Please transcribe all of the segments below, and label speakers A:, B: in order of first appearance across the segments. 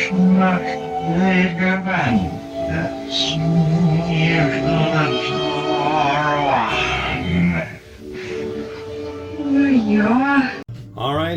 A: Alright,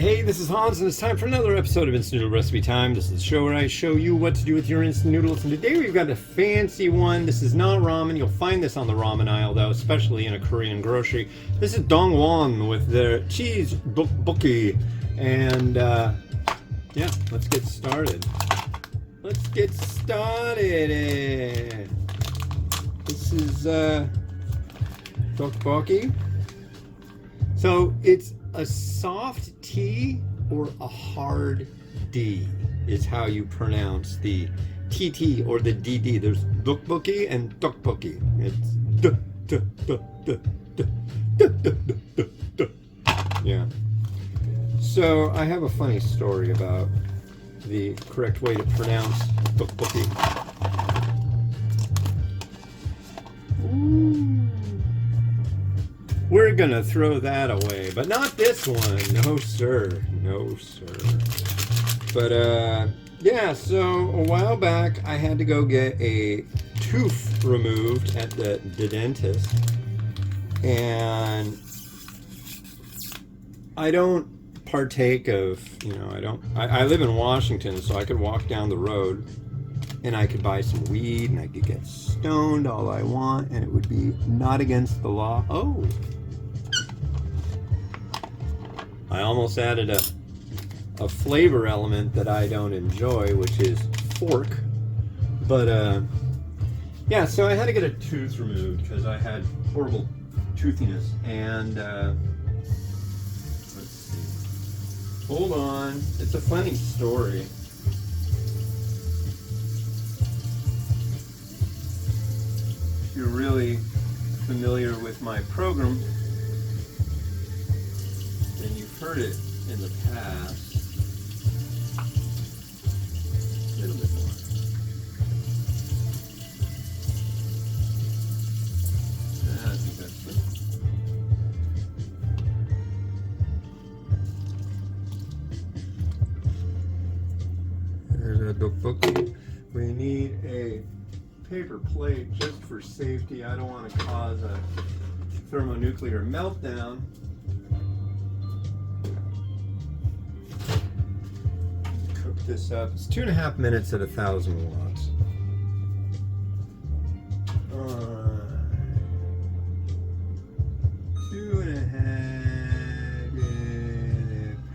A: hey, this is Hans, and it's time for another episode of Instant Noodle Recipe Time. This is the show where I show you what to do with your instant noodles, and today we've got a fancy one. This is not ramen. You'll find this on the ramen aisle, though, especially in a Korean grocery. This is Dongwon with their cheese topokki, and yeah, let's get started. Let's get started. This is Topokki. So it's a soft T or a hard D is how you pronounce the TT or the DD. There's Topokki and Topokki. It's yeah. So I have a funny story about the correct way to pronounce Topokki. We're gonna throw that away, but not this one. No sir, no sir. But yeah, so a while back I had to go get a tooth removed at the dentist, and I don't partake of, I live in Washington, so I could walk down the road and I could buy some weed and I could get stoned all I want and it would be not against the law. Oh, I almost added a flavor element that I don't enjoy, which is fork. But yeah, so I had to get a tooth removed because I had horrible toothiness. And let's see. Hold on. It's a funny story. If you're really familiar with my program, and you've heard it in the past. A little bit more. I think that's it. There's a tteokbokki. We need a paper plate just for safety. I don't want to cause a thermonuclear meltdown. This up. It's 2.5 minutes at 1,000 watts. Two and a half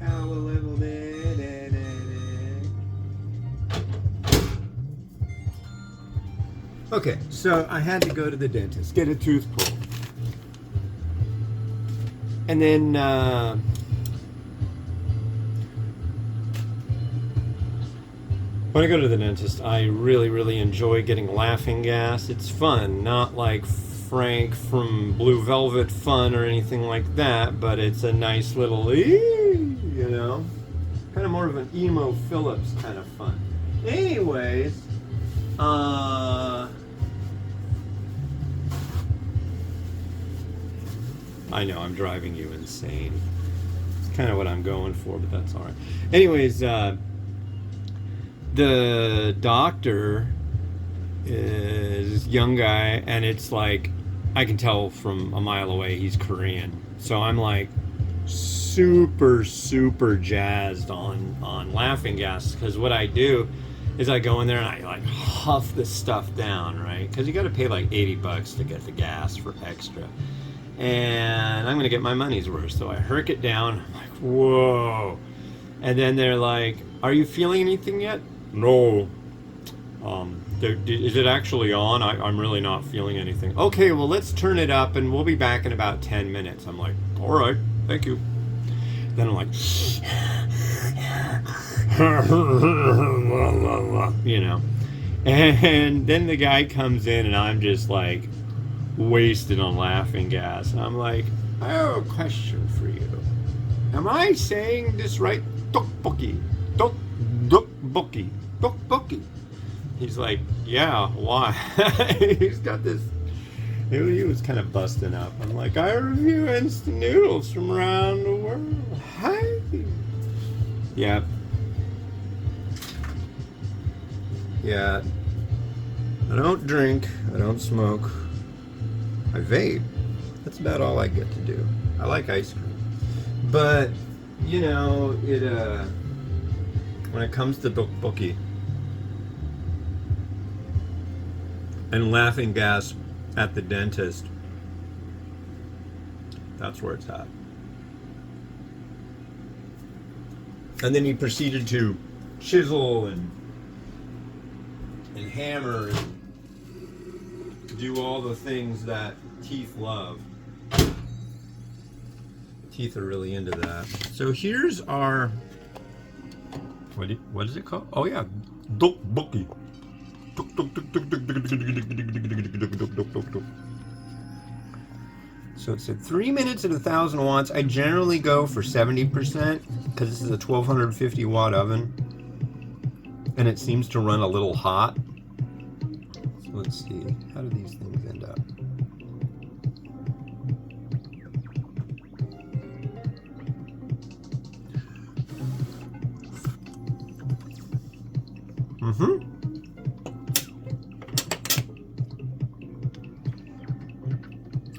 A: power level. Okay, so I had to go to the dentist, get a tooth pulled, and then when I go to the dentist, I really enjoy getting laughing gas. It's fun, not like Frank from Blue Velvet fun or anything like that, but it's a nice little, kind of more of an emo Phillips kind of fun. Anyways, I know I'm driving you insane. It's kind of what I'm going for, but that's all right. Anyways, the doctor is a young guy, and it's like I can tell from a mile away he's Korean. So I'm like super jazzed on laughing gas, because what I do is I go in there and I like huff this stuff down, right? Because you got to pay like $80 to get the gas for extra, and I'm gonna get my money's worth. So I herk it down. I'm like, whoa. And then they're like, are you feeling anything yet? No. Is it actually on? I'm really not feeling anything. Okay, well, let's turn it up and we'll be back in about 10 minutes. I'm like, all right, thank you. Then I'm like, and then the guy comes in and I'm just like wasted on laughing gas. I'm like, I have a question for you. Am I saying this right? Topokki. Topokki. Topokki. He's like, yeah, why? He's got this. He was kind of busting up. I'm like, I review instant noodles from around the world. Hi. Yeah. yet. I don't drink. I don't smoke. I vape. That's about all I get to do. I like ice cream. But, you know, when it comes to Topokki and laughing gas at the dentist, that's where it's at. And then he proceeded to chisel and hammer and do all the things that teeth love. Teeth are really into that. So here's our, what is it called? Oh yeah, Topokki. So it said 3 minutes at 1,000 watts. I generally go for 70% because this is a 1250 watt oven and it seems to run a little hot. So let's see, how do these things end up?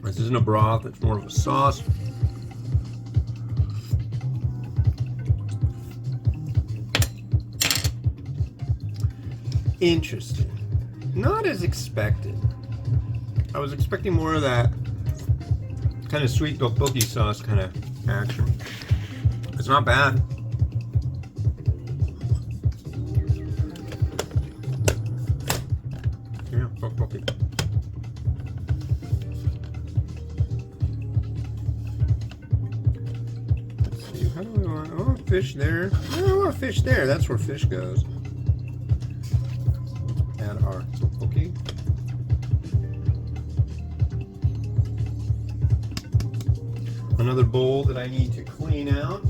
A: This isn't a broth, it's more of a sauce. Interesting. Not as expected. I was expecting more of that kind of sweet tteokbokki sauce kind of action. It's not bad. Yeah, tteokbokki. Let's see, how do we want, oh, fish there. Oh, fish there, that's where fish goes. Add our tteokbokki. Another bowl that I need to clean out.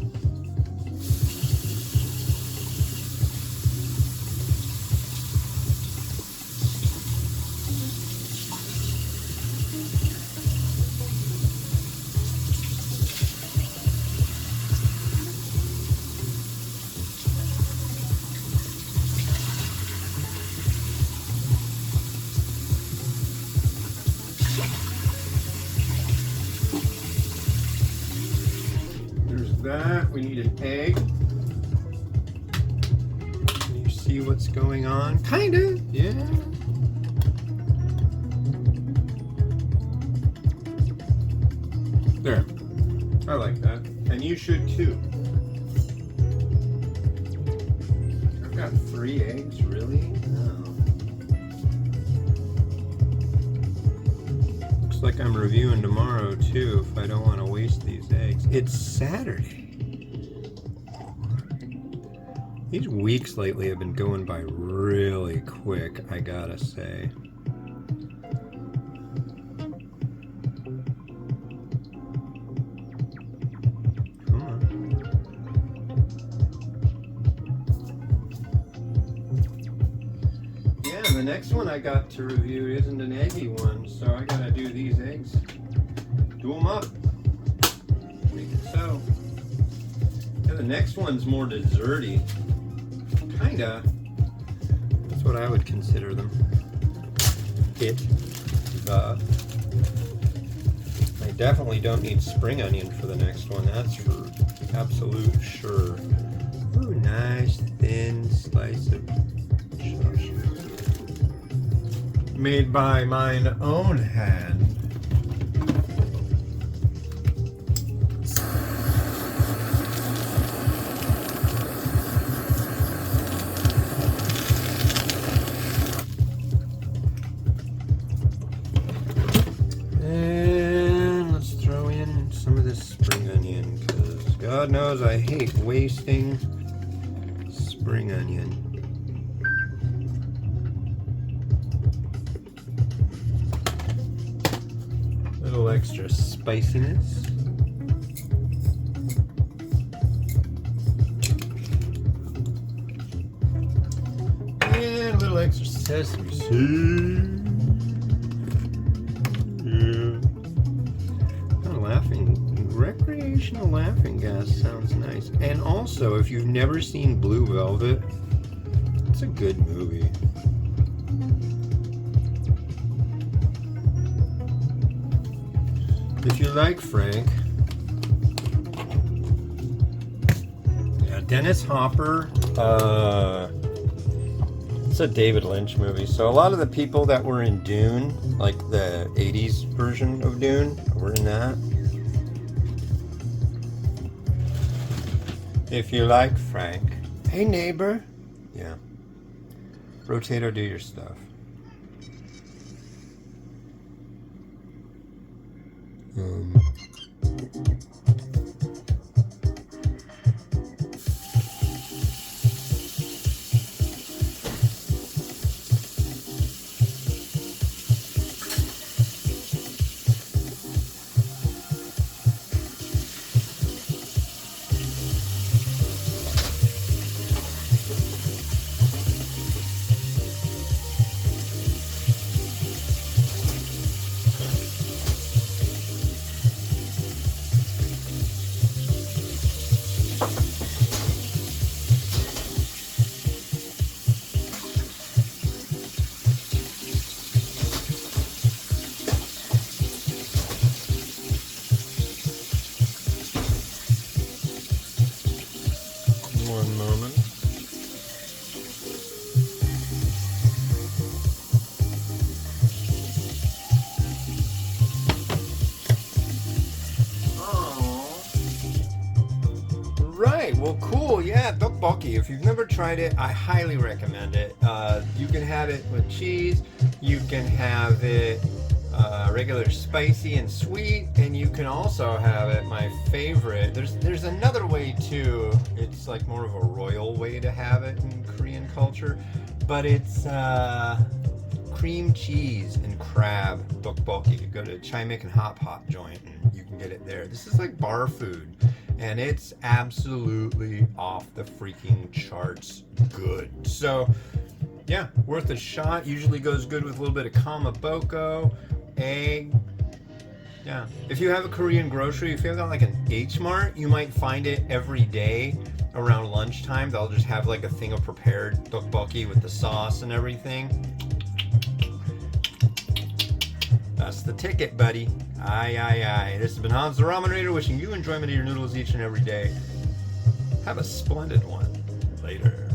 A: That we need an egg. Can you see what's going on? Kinda, yeah. There. I like that. And you should too. I've got 3 eggs, really? No. Looks like I'm reviewing tomorrow too if I don't want to waste these eggs. It's Saturday. These weeks lately have been going by really quick, I gotta say. Come on. Yeah, the next one I got to review isn't an eggy one, so I gotta do these eggs. Do them up. Make it so. Yeah, the next one's more desserty. Kinda. That's what I would consider them. I definitely don't need spring onion for the next one. That's for absolute sure. Ooh, nice thin slice of shush. Made by mine own hand. God knows I hate wasting spring onion. A little extra spiciness. And a little extra sesame seed. Yeah. I'm laughing. Recreational laughing gas sounds nice. And also, if you've never seen Blue Velvet, It's a good movie. If you like Frank, yeah, Dennis Hopper. It's a David Lynch movie. So a lot of the people that were in Dune, like the '80s version of Dune, were in that. If you like Frank, hey neighbor, yeah. Rotato, do your stuff. One moment. Right, well, cool, yeah, Topokki. If you've never tried it, I highly recommend it. You can have it with cheese, you can have it regular spicy and sweet, and you can also have it, my favorite, there's another way too. It's like more of a royal way to have it in Korean culture, but it's cream cheese and crab tteokbokki. Go to Chimek and Hop Hop joint and you can get it there. This is like bar food, and it's absolutely off the freaking charts good. So yeah, worth a shot. Usually goes good with a little bit of kamaboko, egg. Yeah, if you have a Korean grocery, if you have got like an H Mart, you might find it every day around lunchtime. They'll just have like a thing of prepared tteokbokki with the sauce and everything. That's the ticket, buddy. Aye, aye, aye. This has been Hans the Ramen Raider, wishing you enjoyment of your noodles each and every day. Have a splendid one. Later.